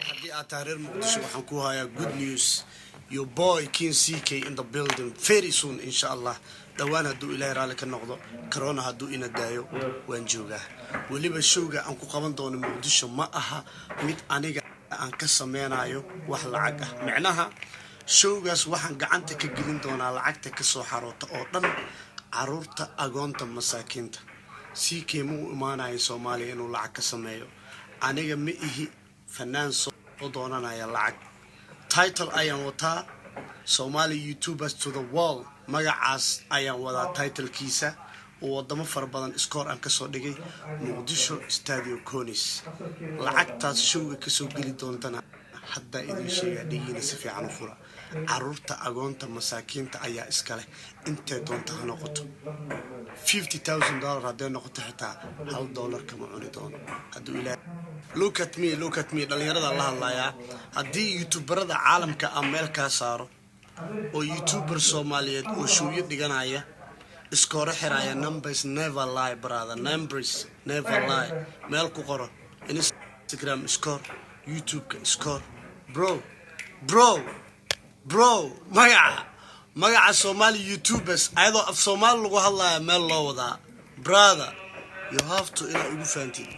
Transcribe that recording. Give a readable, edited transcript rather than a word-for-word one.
haddii aad tahriir muqdisho waxaan ku hayaa good news. Your boy King CK in the building very soon insha Allah. dhawaan hadduu ilaahay raali ka noqdo corona hadduu ina daayo waan joogaa. weliba showga aan ku qaban doono muqdisho ma aha mid aniga aan ka sameynayo wax lacag ah. micnaha showgaas waxaan gacanta ka gelin doonaa lacagta ka soo xaroota oo dhan caruurta agoonta masaakiinta. CK muu imaanayo Soomaaliya inuu lacag ka sameeyo. aniga ma ihi fanaan soo doonanaya lacag. title ayaan wataa Somali YouTubers to the wall. magacaas ayaan wadaa title-kiisa oo wadamo fara badan score aan ka soo dhigay Muqdisho Stadio Konis. lacagtaas showga ka soo geli doontana hadda idin sheega dhigiina si fiican u fura. caruurta agoonta masaakiinta ayaa iska leh intee doonta ha noqoto. $50,000 haddii noqoto xitaa $1 kama cuni doono hadduu ilaahay. look at me dhalinyarada la hadlayaa. haddii youtuberada caalamka aan meel kaa saaro oo youtuber Soomaaliyeed oo showyo dhiganaya iskoor xiraya numbers never lie brother. numbers never lie. meel ku qoro Instagram score, YouTube score. bro magaca Somali YouTubers ayadoo af Soomaali lagu hadlaya meel loo wadaa. brother you have to ila ugu faantid